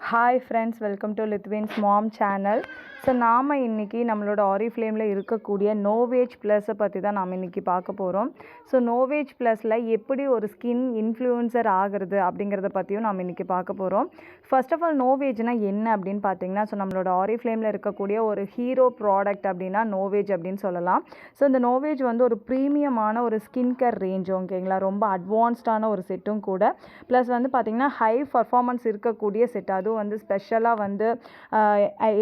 Hi friends, welcome to Lithvin's mom channel. So நாம் இன்றைக்கி நம்மளோட ஆரிஃப்ளேமில் இருக்கக்கூடிய நோவேஜ் ப்ளஸை பற்றி தான் நாம் இன்றைக்கி பார்க்க போகிறோம். ஸோ நோவேஜ் ப்ளஸில் எப்படி ஒரு ஸ்கின் இன்ஃப்ளூயன்சர் ஆகிறது அப்படிங்கிறத பற்றியும் நாம் இன்றைக்கி பார்க்க போகிறோம். ஃபர்ஸ்ட் ஆஃப் ஆல் நோவேஜ்னால் என்ன அப்படின்னு பார்த்தீங்கன்னா, ஸோ நம்மளோட ஆரிஃப்ளேமில் இருக்கக்கூடிய ஒரு ஹீரோ ப்ராடக்ட் அப்படின்னா நோவேஜ் அப்படின்னு சொல்லலாம். ஸோ இந்த நோவேஜ் வந்து ஒரு ப்ரீமியமான ஒரு ஸ்கின் கேர் ரேஞ்ச், ஓகேங்களா, ரொம்ப அட்வான்ஸ்டான ஒரு செட்டும் கூட. ப்ளஸ் வந்து பார்த்திங்கன்னா ஹை பர்ஃபார்மன்ஸ் இருக்கக்கூடிய செட். அதுவும் வந்து ஸ்பெஷலாக வந்து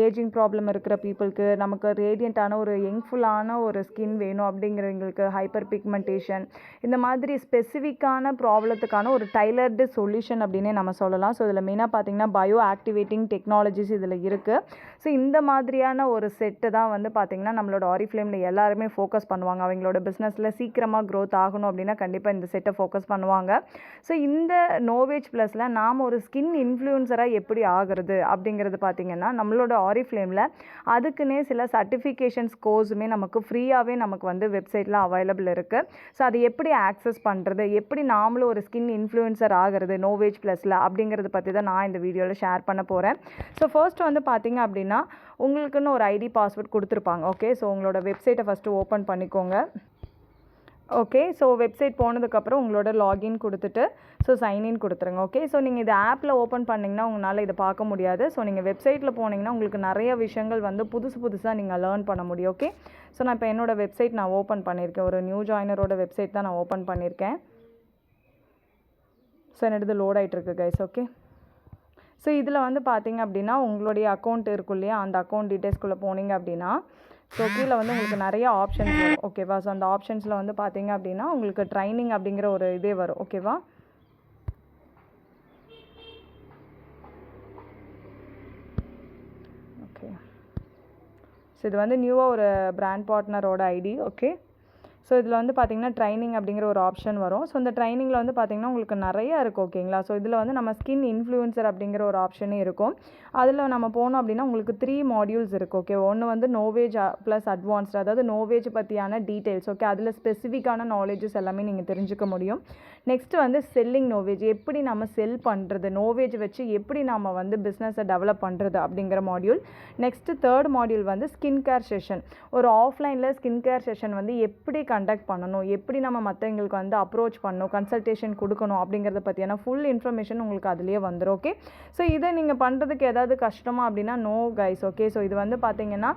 ஏஜிங் ப்ராப்ளம் இருக்கிற பீப்புளுக்கு, நமக்கு ரேடியண்ட்டான ஒரு யங்ஃபுல்லான ஒரு ஸ்கின் வேணும் அப்படிங்கிறவங்களுக்கு, ஹைப்பர் பிக்மெண்டேஷன், இந்த மாதிரி ஸ்பெசிஃபிக்கான ப்ராப்ளத்துக்கான ஒரு டைலர்டு சொல்யூஷன் அப்படின்னே நம்ம சொல்லலாம். ஸோ இதில் மெயினாக பார்த்திங்கன்னா பயோ ஆக்டிவேட்டிங் டெக்னாலஜிஸ் இதில் இருக்குது. ஸோ இந்த மாதிரியான ஒரு செட்டு தான் வந்து பார்த்திங்கன்னா நம்மளோட ஆரிஃப்ளேமில் எல்லாருமே ஃபோக்கஸ் பண்ணுவாங்க. அவங்களோட பிஸ்னஸில் சீக்கிரமாக க்ரோத் ஆகணும் அப்படின்னா கண்டிப்பாக இந்த செட்டை ஃபோக்கஸ் பண்ணுவாங்க. ஸோ இந்த நோவேஜ் ப்ளஸில் நாம் ஒரு ஸ்கின் இன்ஃப்ளூயன்சராக எப்படி ஆகிறது அப்படிங்கிறது பார்த்திங்கன்னா, நம்மளோட ஆரிஃப்ளேமில் அதுக்குன்னே சில சர்டிஃபிகேஷன்ஸ் கோர்ஸுமே நமக்கு ஃப்ரீயாகவே நமக்கு வந்து வெப்சைட்டில் அவைலபிள் இருக்குது. ஸோ அதை எப்படி ஆக்சஸ் பண்ணுறது, எப்படி நாமளும் ஒரு ஸ்கின் இன்ஃப்ளூயன்சர் ஆகிறது நோவேஜ் ப்ளஸில் அப்படிங்கிறத பற்றி தான் நான் இந்த வீடியோவில் ஷேர் பண்ண போகிறேன். ஸோ ஃபர்ஸ்ட் வந்து பார்த்திங்க அப்படின்னா, உங்களுக்குன்னு ஒரு ஐடி பாஸ்வேர்ட் கொடுத்துருப்பாங்க. ஓகே, ஸோ உங்களோட வெப்சைட்டை ஃபஸ்ட்டு ஓப்பன் பண்ணிக்கோங்க. ஓகே, ஸோ வெப்சைட் போனதுக்கப்புறம் உங்களோட லாகின் கொடுத்துட்டு ஸோ சைன்இன் கொடுத்துருங்க. ஓகே, ஸோ நீங்கள் இது ஆப்பில் ஓப்பன் பண்ணிங்கன்னா உங்களால் இதை பார்க்க முடியாது. ஸோ நீங்கள் வெப்சைட்டில் போனீங்கன்னா உங்களுக்கு நிறைய விஷயங்கள் வந்து புதுசாக நீங்கள் லேர்ன் பண்ண முடியும். ஓகே, ஸோ நான் இப்போ என்னோடய வெப்சைட் நான் ஓப்பன் பண்ணியிருக்கேன். ஒரு நியூ ஜாயினரோட வெப்சைட் தான் நான் ஓப்பன் பண்ணியிருக்கேன். ஸோ என்னது லோட் ஆகிட்டுருக்கு கைஸ். ஓகே, ஸோ இதில் வந்து பார்த்திங்க அப்படின்னா உங்களுடைய அக்கௌண்ட் இருக்கும் இல்லையா, அந்த அக்கௌண்ட் டீட்டெயில்ஸ்குள்ளே போனீங்க அப்படின்னா ஸோ கீழே வந்து உங்களுக்கு நிறைய ஆப்ஷன்ஸ் வரும். ஓகேவா, ஸோ அந்த ஆப்ஷன்ஸில் வந்து பார்த்திங்க அப்படின்னா உங்களுக்கு ட்ரைனிங் அப்படிங்கிற ஒரு இதே வரும். ஓகேவா, ஓகே, ஸோ இது வந்து நியூவாக ஒரு பிராண்ட் பார்ட்னரோட ஐடி. ஓகே, ஸோ இதில் வந்து பார்த்திங்கன்னா ட்ரைனிங் அப்படிங்கிற ஒரு ஆப்ஷன் வரும். ஸோ இந்த ட்ரைனிங்கில் வந்து பார்த்திங்கன்னா உங்களுக்கு நிறையா இருக்குது. ஓகேங்களா, ஸோ இதில் வந்து நம்ம ஸ்கின் இன்ஃப்ளூயன்சர் அப்படிங்கிற ஒரு ஆப்ஷனே இருக்கும். அதில் நம்ம போனோம் அப்படின்னா உங்களுக்கு 3 மாடியூல்ஸ் இருக்குது. ஓகே, ஒன்று வந்து நோவேஜ் ப்ளஸ் அட்வான்ஸ்ட், அதாவது நோவேஜ் பற்றியான டீட்டெயில்ஸ். ஓகே, அதில் ஸ்பெசிஃபிக்கான நாலேஜஸ் எல்லாமே நீங்கள் தெரிஞ்சுக்க முடியும். நெக்ஸ்ட்டு வந்து செல்லிங் நோவேஜ், எப்படி நம்ம செல் பண்ணுறது, நோவேஜ் வச்சு எப்படி நம்ம வந்து பிஸ்னஸை டெவலப் பண்ணுறது அப்படிங்கிற மாடியூல். நெக்ஸ்ட்டு 3rd மாடியூல் வந்து ஸ்கின் கேர் செஷன். ஒரு ஆஃப்லைனில் ஸ்கின் கேர் செஷன் வந்து எப்படி கண்டக்ட் பண்ணணும், எப்படி நம்ம மற்றவங்களுக்கு வந்து அப்ரோச் பண்ணணும், கன்சல்டேஷன் கொடுக்கணும் அப்படிங்கிறத பற்றியான ஃபுல் இன்ஃபர்மேஷன் உங்களுக்கு அதுலேயே வந்துடும். ஓகே, ஸோ இதை நீங்கள் பண்ணுறதுக்கு ஏதாவது கஷ்டமா அப்படின்னா நோ கைஸ். ஓகே, ஸோ இது வந்து பார்த்தீங்கன்னா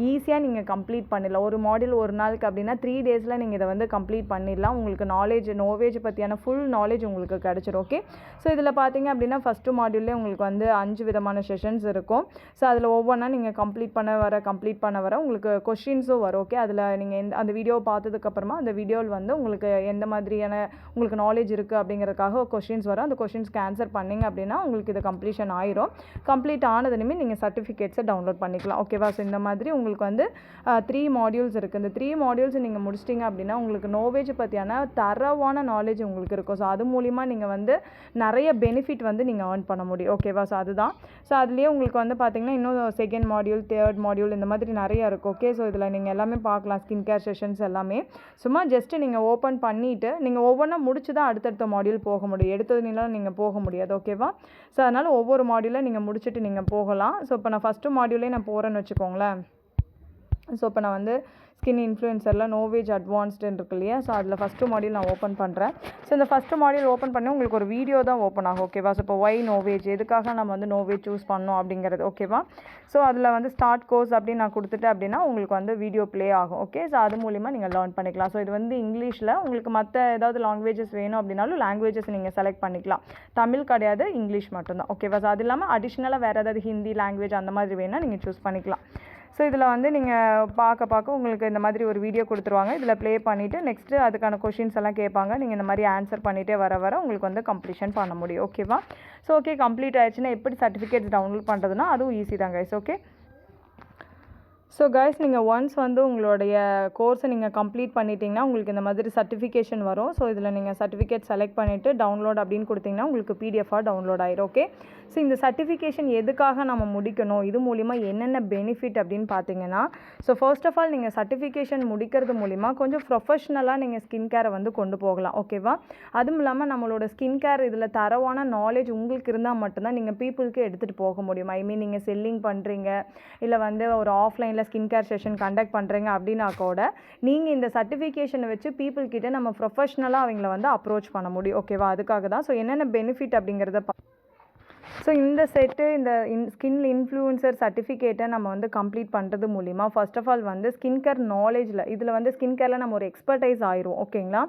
ஈஸியாக நீங்கள் கம்ப்ளீட் பண்ணிடலாம். ஒரு மாடியூல் ஒரு நாளுக்கு அப்படின்னா 3 டேஸில் நீங்கள் இதை வந்து கம்ப்ளீட் பண்ணிடலாம். உங்களுக்கு நாலேஜ், நோவேஜ் பற்றியான ஃபுல் நாலேஜ் உங்களுக்கு கிடச்சிரும். ஓகே, ஸோ இதில் பார்த்தீங்க அப்படின்னா ஃபஸ்ட்டு மாடியூல்லே உங்களுக்கு வந்து 5 விதமான செஷன்ஸ் இருக்கும். ஸோ அதில் ஒவ்வொன்றா நீங்கள் கம்ப்ளீட் பண்ண வர உங்களுக்கு கொஷின்ஸும் வரும். ஓகே, அதில் நீங்கள் அந்த வீடியோ பார்த்ததுக்கப்புறமா அந்த வீடியோவில் வந்து உங்களுக்கு எந்த மாதிரியான உங்களுக்கு நாலேஜ் இருக்குது அப்படிங்கிறதுக்காக கொஷின்ஸ் வரும். அந்த கொஷின்ஸ்க்கு ஆன்சர் பண்ணிங்க அப்படின்னா உங்களுக்கு இது கம்ப்ளீஷன் ஆயிரும். கம்ப்ளீட் ஆனதுமே நீங்கள் சர்டிஃபிகேட்ஸை டவுன்லோட் பண்ணிக்கலாம். ஓகேவா, ஸோ இந்த மாதிரி உங்களுக்கு வந்து 3 மாடியூல்ஸ் இருக்குது. இந்த 3 மாடியூல்ஸ் நீங்கள் முடிச்சிட்டிங்க அப்படின்னா உங்களுக்கு நோவேஜ் பற்றியான தரவான நாலேஜ் உங்களுக்கு இருக்கும். ஸோ அது மூலிமா நீங்கள் வந்து நிறைய பெனிஃபிட் வந்து நீங்கள் ஏர்ன் பண்ண முடியும். ஓகேவா, ஸோ அதுதான். ஸோ அதுலேயே உங்களுக்கு வந்து பார்த்திங்கன்னா இன்னும் 2nd மாடியூல், 3rd மாடியூல் இந்த மாதிரி நிறைய இருக்குது. ஓகே, ஸோ இதில் நீங்கள் எல்லாமே பார்க்கலாம். ஸ்கின் கேர் செஷன்ஸ் எல்லாமே சும்மா ஜஸ்ட்டு நீங்கள் ஓப்பன் பண்ணிவிட்டு நீங்கள் ஒவ்வொன்றா முடிச்சு தான் அடுத்தடுத்த மாடியூல் போக முடியும். எடுத்ததுனால நீங்கள் போக முடியாது. ஓகேவா, ஸோ அதனால் ஒவ்வொரு மாடியூலை நீங்கள் முடிச்சுட்டு நீங்கள் போகலாம். ஸோ இப்போ நான் ஃபஸ்ட்டு மாடியூலே நான் போகிறேன்னு வச்சுக்கோங்களேன். ஸோ இப்போ நான் வந்து ஸ்கின் இன்ஃப்ளூயன்சரில் நோவேஜ் அட்வான்ஸ்டுன்னு இருக்கு இல்லையா, ஸோ அதில் ஃபஸ்ட்டு மாடியூல் நான் ஓப்பன் பண்ணுறேன். ஸோ இந்த ஃபஸ்ட்டு மாடியூல் ஓப்பன் பண்ணி உங்களுக்கு ஒரு வீடியோ தான் ஓப்பன் ஆகும். ஓகேவா, ஸோ இப்போ ஒய் நோவேஜ், எதுக்காக நம்ம வந்து நோவேஜ் சூஸ் பண்ணோம் அப்படிங்கிறது. ஓகேவா, ஸோ அதில் வந்து ஸ்டார்ட் கோர்ஸ் அப்படின்னு நான் கொடுத்துட்டேன் அப்படின்னா உங்களுக்கு வந்து வீடியோ ப்ளே ஆகும். ஓகே, ஸோ அது மூலிமா நீங்கள் லேர்ன் பண்ணிக்கலாம். ஸோ இது வந்து இங்கிலீஷில், உங்களுக்கு மற்ற ஏதாவது லாங்குவேஜஸ் வேணும் அப்படின்னாலும் லாங்குவேஜஸ் நீங்கள் செலக்ட் பண்ணிக்கலாம். தமிழ் கிடையாது, இங்கிலீஷ் மட்டும்தான். ஓகேவா, ஸோ அது இல்லாமல் அடிஷ்னலாக வேறு ஏதாவது ஹிந்தி லாங்குவேஜ் அந்த மாதிரி வேணால் நீங்கள் சூஸ் பண்ணிக்கலாம். ஸோ இதில் வந்து நீங்கள் பார்க்க உங்களுக்கு இந்த மாதிரி ஒரு வீடியோ கொடுத்துருவாங்க. இதில் ப்ளே பண்ணிவிட்டு நெக்ஸ்ட்டு அதுக்கான கொஷின்ஸ் எல்லாம் கேட்பாங்க. நீங்கள் இந்த மாதிரி ஆன்சர் பண்ணிகிட்டே வர உங்களுக்கு வந்து கம்ப்ளீஷன் பண்ண முடியும். ஓகேவா, ஸோ ஓகே, கம்ப்ளீட் ஆயிடுச்சுன்னா எப்படி சர்டிஃபிகேட்ஸ் டவுன்லோட் பண்ணுறதுனா அதுவும் ஈஸி தான் கைஸ். ஓகே, ஸோ கைஸ் நீங்கள் ஒன்ஸ் வந்து உங்களுடைய கோர்ஸை நீங்கள் கம்ப்ளீட் பண்ணிட்டீங்கன்னா உங்களுக்கு இந்த மாதிரி சர்டிஃபிகேஷன் வரும். ஸோ இதில் நீங்கள் சர்டிஃபிகேட் செலக்ட் பண்ணிவிட்டு டவுன்லோட் அப்படின்னு கொடுத்தீங்கன்னா உங்களுக்கு பிடிஎஃபாக டவுன்லோட் ஆயிரும். ஓகே, ஸோ இந்த சர்டிஃபிகேஷன் எதுக்காக நம்ம முடிக்கணும், இது மூலிமா என்னென்ன பெனிஃபிட் அப்படின்னு பார்த்தீங்கன்னா, ஸோ ஃபர்ஸ்ட் ஆஃப் ஆல் நீங்கள் சர்டிஃபிகேஷன் முடிக்கிறது மூலிமா கொஞ்சம் ப்ரொஃபஷ்னலாக நீங்கள் ஸ்கின் கேரை வந்து கொண்டு போகலாம். ஓகேவா, அதுவும் இல்லாமல் நம்மளோட ஸ்கின் கேர் இதில் தரவான நாலேஜ் உங்களுக்கு இருந்தால் மட்டும்தான் நீங்கள் பீப்புளுக்கு எடுத்துகிட்டு போக முடியும். ஐ மீன் நீங்கள் செல்லிங் பண்ணுறீங்க இல்லை வந்து ஒரு ஆஃப்லைனில் ஸ்கின் கேர் செஷன் கண்டக்ட் பண்ணுறீங்க அப்படின்னா கூட நீங்கள் இந்த சர்டிஃபிகேஷனை வச்சு பீப்புள் கிட்ட நம்ம ப்ரொஃபஷ்னலாக அவங்கள வந்து அப்ரோச் பண்ண முடியும். ஓகேவா, அதுக்காக தான். ஸோ என்னென்ன பெனிஃபிட் அப்படிங்கிறத ஸோ இந்த செட்டு இந்த ஸ்கின் இன்ஃப்ளூயன்சர் சர்டிஃபிகேட்டை நம்ம வந்து கம்ப்ளீட் பண்ணுறது மூலிமா ஃபர்ஸ்ட் ஆஃப் ஆல் வந்து ஸ்கின் கேர் நாலேஜில் இதில் வந்து ஸ்கின் கேரில் நம்ம ஒரு எக்ஸ்பர்டைஸ் ஆயிரும். ஓகேங்களா,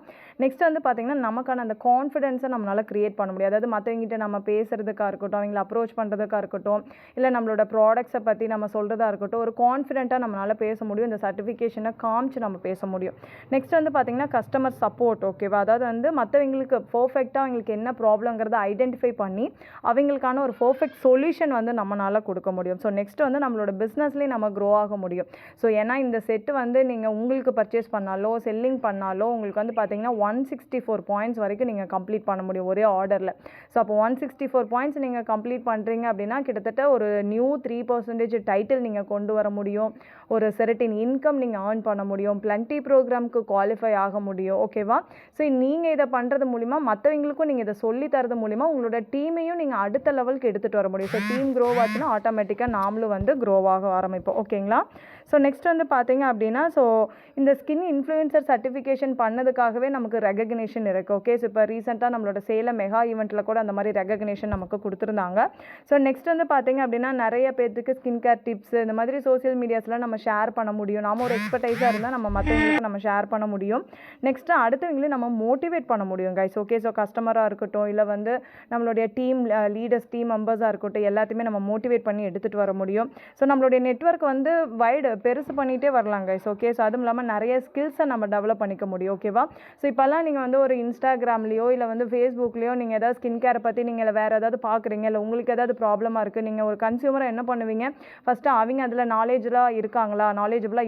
நெக்ஸ்ட் வந்து பார்த்திங்கன்னா நமக்கான அந்த கான்ஃபிடென்ஸை நம்மளால் க்ரியேட் பண்ண முடியும். அதாவது மற்றவங்கிட்ட நம்ம பேசுகிறதுக்காக இருக்கட்டும், அவங்கள அப்ரோச் பண்ணுறதுக்காக இருக்கட்டும், இல்லை நம்மளோட ப்ராடக்ட்ஸை பற்றி நம்ம சொல்கிறதா இருக்கட்டும், ஒரு கான்ஃபிடென்ட்டாக நம்மளால் பேச முடியும். இந்த சர்டிஃபிகேஷனை காமிச்சு நம்ம பேச முடியும். நெக்ஸ்ட் வந்து பார்த்திங்கன்னா கஸ்டமர் சப்போர்ட். ஓகேவா, அதாவது வந்து மற்றவங்களுக்கு பர்ஃபெக்டாக அவங்களுக்கு என்ன ப்ராப்ளங்கிறத ஐடென்டிஃபை பண்ணி அவங்களுக்கான ஒரு பர்ஃபெக்ட் சொல்யூஷன் வந்து நம்மளால் கொடுக்க முடியும். ஸோ நெக்ஸ்ட் வந்து நம்மளோட பிஸ்னஸ்லேயே நம்ம க்ரோ ஆக முடியும். ஸோ ஏன்னா இந்த செட்டு வந்து நீங்கள் உங்களுக்கு பர்ச்சேஸ் பண்ணாலோ செல்லிங் பண்ணாலோ உங்களுக்கு வந்து பார்த்தீங்கன்னா 164 பாயிண்ட்ஸ் வரைக்கும் நீங்கள் கம்ப்ளீட் பண்ண முடியும் ஒரே ஆர்டரில். ஸோ அப்போ 164 பாயிண்ட்ஸ் நீங்கள் கம்ப்ளீட் பண்ணுறீங்க அப்படின்னா கிட்டத்தட்ட ஒரு நியூ 3% டைட்டில் நீங்கள் கொண்டு வர முடியும். ஒரு செரட்டின் இன்கம் நீங்கள் ஏர்ன் பண்ண முடியும். பிளண்டி ப்ரோக்ராமுக்கு குவாலிஃபை ஆக முடியும். ஓகேவா, ஸோ நீங்கள் இதை பண்ணுறது மூலிமா மற்றவங்களுக்கும் நீங்கள் இதை சொல்லி தரது மூலிமா உங்களோட டீமையும் நீங்கள் அடுத்த லெவலுக்கு எடுத்துகிட்டு வர முடியும். ஸோ டீம் க்ரோ ஆச்சுன்னா ஆட்டோமேட்டிக்காக நாமளும் வந்து க்ரோவாக ஆரம்பிப்போம். ஓகேங்களா, ஸோ நெக்ஸ்ட் வந்து பார்த்தீங்க அப்படின்னா ஸோ இந்த ஸ்கின் இன்ஃப்ளூயன்சர் சர்டிஃபிகேஷன் பண்ணதுக்காகவே நமக்கு ரெகக்னேஷன் இருக்குது. ஓகே, ஸோ இப்போ ரீசெண்டாக நம்மளோட சேலம் மெகா ஈவெண்ட்டில் கூட அந்த மாதிரி ரெகக்னேஷன் நமக்கு கொடுத்துருந்தாங்க. ஸோ நெக்ஸ்ட் வந்து பார்த்தீங்க அப்படின்னா நிறைய பேருக்கு ஸ்கின் கேர் டிப்ஸ் இந்த மாதிரி சோசியல் மீடியாஸில் நம்ம ஷேர் பண்ண முடியும். நம்ம ஒரு எக்ஸ்பர்டைஸாக இருந்தால் நம்ம மற்றவங்களுக்கு நம்ம ஷேர் பண்ண முடியும். நெக்ஸ்ட்டு அடுத்தவங்களையும் நம்ம மோட்டிவேட் பண்ண முடியும் கைஸ். ஓகே, ஸோ கஸ்டமராக இருக்கட்டும் இல்லை வந்து நம்மளுடைய டீம் லீடர்ஸ் டீம் மெம்பர்ஸாக இருக்கட்டும் எல்லாத்தையுமே நம்ம மோட்டிவேட் பண்ணி எடுத்துகிட்டு வர முடியும். ஸோ நம்மளுடைய நெட்வொர்க் வந்து வைடு பெருசு பண்ணிகிட்டே வரலாம் கைஸ். ஓகே, ஸோ அதுவும் இல்லாமல் நிறைய ஸ்கில்ஸை நம்ம டெவலப் பண்ணிக்க முடியும். ஓகேவா, ஸோ இப்போல்லாம் நீங்கள் வந்து ஒரு இன்ஸ்டாகிராம்லேயோ இல்லை வந்து ஃபேஸ்புக்லேயோ நீங்கள் ஏதாவது ஸ்கின் கேரை பற்றி நீங்கள் வேறு ஏதாவது பார்க்குறீங்க இல்லை உங்களுக்கு ஏதாவது ப்ராப்ளமாக இருக்குது, நீங்கள் ஒரு கன்சியூமராக என்ன பண்ணுவீங்க, ஃபஸ்ட்டு அவங்க அதில் நாலேஜபுளாக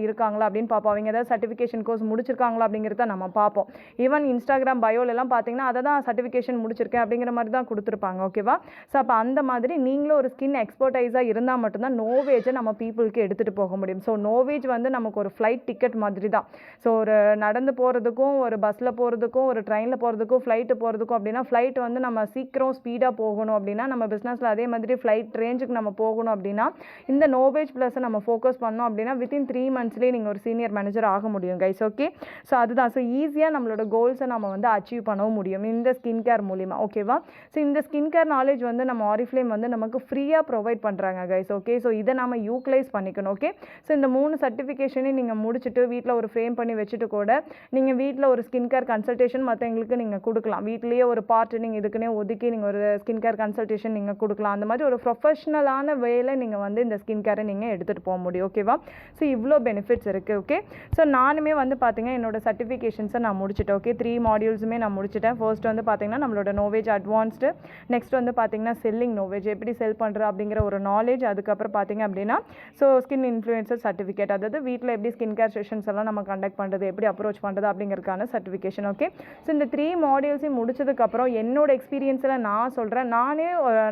இருக்காங்களா அப்படின்னு பார்ப்போம். அவங்க ஏதாவது சர்டிஃபிகேஷன் கோர்ஸ் முடிச்சிருக்காங்களா அப்படிங்கிறத நம்ம பார்ப்போம். ஈவன் இன்ஸ்டாகிராம் பயோலெல்லாம் பார்த்தீங்கன்னா அதை தான் சர்டிஃபிகேஷன் முடிச்சிருக்கேன் அப்படிங்கிற மாதிரி தான் கொடுத்துருப்பாங்க. ஓகேவா, ஸோ அப்போ அந்த மாதிரி நீங்களும் ஒரு ஸ்கின் எக்ஸ்பர்டைஸாக இருந்தால் மட்டும்தான் நோவேஜை நம்ம பீப்புளுக்கு எடுத்துகிட்டு போக முடியும். ஸோ நோவேஜ் வந்து நமக்கு ஒரு ஃப்ளைட் டிக்கெட் மாதிரி தான். ஸோ ஒரு நடந்து போகிறதுக்கும் ஒரு பஸ்ஸில் போகிறதுக்கும் ஒரு ட்ரெயினில் போகிறதுக்கும் ஃப்ளைட்டு போகிறதுக்கும் அப்படின்னா ஃப்ளைட் வந்து நம்ம சீக்கிரம் ஸ்பீடாக போகணும் அப்படின்னா நம்ம பிஸ்னஸில் அதே மாதிரி ஃப்ளைட் ரேஞ்சுக்கு நம்ம போகணும் அப்படின்னா இந்த நோவேஜ் ப்ளஸை நம்ம ஃபோக்கஸ் பண்ணோம் அப்படின்னா வித்தின் 3 monthsலேயே நீங்கள் ஒரு சீனியர் மேனேஜர் ஆக முடியும் கைஸ். ஓகே, ஸோ அதுதான். ஸோ ஈஸியாக நம்மளோட கோல்ஸை நம்ம வந்து அச்சீவ் பண்ணவும் முடியும் இந்த ஸ்கின் கேர் மூலிமா. ஓகேவா, ஸோ இந்த ஸ்கின் கேர் நாலேஜ் வந்து நம்ம ஆரிஃப்ளேம் வந்து நமக்கு ஃப்ரீயாக ப்ரொவைட் பண்ணுறாங்க கைஸ். ஓகே, ஸோ இதை நம்ம யூட்டிலைஸ் பண்ணிக்கணும். ஓகே, ஸோ இந்த 3 சர்டிஃபிகேஷனையும் நீங்கள் முடிச்சுட்டு வீட்டில் ஒரு ஃப்ரேம் பண்ணி வச்சுட்டு கூட நீங்கள் வீட்டில் ஒரு ஸ்கின் கேர் கன்சல்டேஷன் மற்றவங்களுக்கு நீங்கள் கொடுக்கலாம். வீட்லேயே ஒரு பார்ட் நீங்கள் இதுக்குன்னே ஒதுக்கி நீங்கள் ஒரு ஸ்கின் கேர் கன்சல்டேஷன் நீங்கள் கொடுக்கலாம். அந்த மாதிரி ஒரு ப்ரொஃபஷ்னலான வேலை நீங்கள் வந்து இந்த ஸ்கின் கேரை நீங்கள் எடுத்துகிட்டு போக முடியும். ஓகேவா, ஸோ இவ்வளோ பெனிஃபிட்ஸ் இருக்குது. ஓகே, ஸோ நானுமே வந்து பார்த்தீங்கன்னா என்னோட சர்டிஃபிகேஷன்ஸை நான் முடிச்சிட்டேன். ஓகே, 3 மாடியூல்ஸுமே நான் முடிச்சிட்டேன். ஃபர்ஸ்ட் வந்து பார்த்தீங்கன்னா நம்மளோட நோவேஜ் அட்வான்ஸ்டு, நெக்ஸ்ட் வந்து பார்த்தீங்கன்னா செல்லிங் நோவேஜ் எப்படி செல் பண்ணுற அப்படிங்கிற ஒரு நாலேஜ், அதுக்கப்புறம் பார்த்தீங்க அப்படின்னா ஸோ ஸ்கின் இன்ஃப்ளூயன்சர் சர்டிஃபிகேட், அதாவது வீட்டில் எப்படி ஸ்கின் கேர் செஷன்ஸ் எல்லாம் நம்ம கண்டக்ட் பண்ணுறது, எப்படி அப்ரோச் பண்ணுறது அப்படிங்கிறதுக்கான சர்டிஃபிகேஷன். ஓகே, ஸோ இந்த 3 மாடியூல்ஸையும் முடிச்சதுக்கப்புறம் என்னோட எக்ஸ்பீரியன்ஸில் நான் சொல்கிறேன், நானே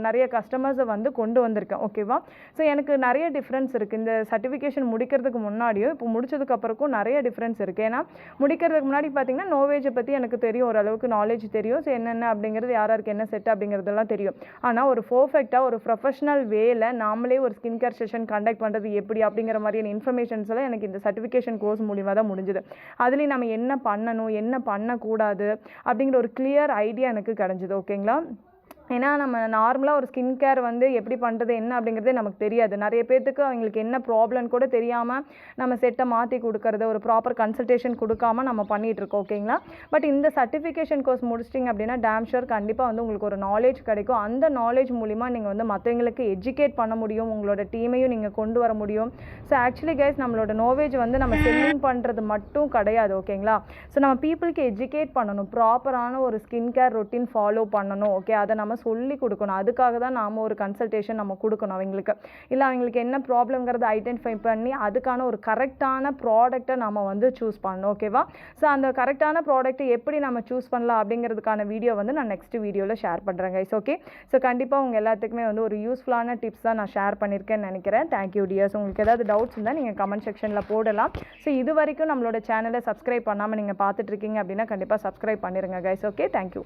நிறைய கஸ்டமர்ஸை வந்து கொண்டு வந்திருக்கேன். ஓகேவா, ஸோ எனக்கு நிறைய டிஃப்ரென்ஸ் இருக்குது இந்த சர்டிஃபிகேஷன் முடிக்கிறதுக்கு முன்னாடியும் இப்போ முடிச்சதுக்கப்புறக்கும் நிறைய டிஃப்ரென்ஸ் இருக்குது. ஏன்னா முடிக்கிறதுக்கு முன்னாடி பார்த்தீங்கன்னா நோவேஜை பற்றி எனக்கு தெரியும், ஓரளவுக்கு நாலேஜ் தெரியும். ஸோ என்னென்ன அப்படிங்கிறது யாருக்கு என்ன செட் அப்படிங்கிறதெல்லாம் தெரியும். ஆனால் ஒரு பர்ஃபெக்டாக ஒரு ப்ரொஃபஷனல் வேல நாமளே ஒரு ஸ்கின் கேர் செஷன் கண்டக்ட் பண்ணுறது எப்படி அப்படிங்கிற மாதிரியான இன்ஃபர்மேஷன்ஸ் எல்லாம் எனக்கு இந்த சர்டிஃபிகேஷன் கோர்ஸ் மூலிமா தான் முடிஞ்சுது. அதுலேயும் நம்ம என்ன பண்ணணும் என்ன பண்ணக்கூடாது அப்படிங்கிற ஒரு கிளியர் ஐடியா எனக்கு கிடைஞ்சிது. ஓகேங்களா, ஏன்னா நம்ம நார்மலாக ஒரு ஸ்கின் கேர் வந்து எப்படி பண்ணுறது என்ன அப்படிங்கிறதே நமக்கு தெரியாது. நிறைய பேர்த்துக்கு அவங்களுக்கு என்ன ப்ராப்ளம் கூட தெரியாமல் நம்ம செட்டை மாற்றி கொடுக்கறது, ஒரு ப்ராப்பர் கன்சல்டேஷன் கொடுக்காம நம்ம பண்ணிகிட்ருக்கோம். ஓகேங்களா, பட் இந்த சர்டிஃபிகேஷன் கோர்ஸ் முடிச்சிட்டிங்க அப்படின்னா டேம் ஷூர் கண்டிப்பாக வந்து உங்களுக்கு ஒரு நாலேஜ் கிடைக்கும். அந்த நாலேஜ் மூலிமா நீங்கள் வந்து மற்றவங்களுக்கு எஜுகேட் பண்ண முடியும், உங்களோட டீமையும் நீங்கள் கொண்டு வர முடியும். ஸோ ஆக்சுவலி கைஸ் நம்மளோட நோவேஜ் வந்து நம்ம செல்லிங் பண்ணுறது மட்டும் கிடையாது. ஓகேங்களா, ஸோ நம்ம பீப்புளுக்கு எஜுகேட் பண்ணணும், ப்ராப்பரான ஒரு ஸ்கின் கேர் ரொட்டீன் ஃபாலோ பண்ணணும். ஓகே, அதை நம்ம சொல்லி கொடுக்கணும். அதுக்காக தான் நாம் ஒரு கன்சல்டேஷன் நம்ம கொடுக்கணும் அவங்களுக்கு. இல்லை அவங்களுக்கு என்ன ப்ராப்ளம்ங்கிறத ஐடென்டிஃபை பண்ணி அதுக்கான ஒரு கரெக்டான ப்ராடக்ட்டை நம்ம வந்து சூஸ் பண்ணணும். ஓகேவா? ஸோ அந்த கரெக்டான ப்ராடக்ட்டை எப்படி நம்ம சூஸ் பண்ணலாம் அப்படிங்கிறதுக்கான வீடியோ வந்து நான் நெக்ஸ்ட் வீடியோவில் ஷேர் பண்ணுறேன் கைஸ். ஓகே, ஸோ கண்டிப்பாக உங்கள் எல்லாத்துக்குமே வந்து ஒரு யூஸ்ஃபுல்லான டிப்ஸ் தான் நான் ஷேர் பண்ணியிருக்கேன்னு நினைக்கிறேன். Thank you tears. உங்களுக்கு ஏதாவது டவுட்ஸ் இருந்தால் நீங்கள் கமெண்ட் செக்ஷனில் போடலாம். ஸோ இது வரைக்கும் நம்மளோட சேனலை சப்ஸ்கிரைப் பண்ணாமல் நீங்கள் பார்த்துட்ருக்கீங்க அப்படின்னா கண்டிப்பாக சப்ஸ்கிரைப் பண்ணிடுங்க கைஸ். Okay, thank you.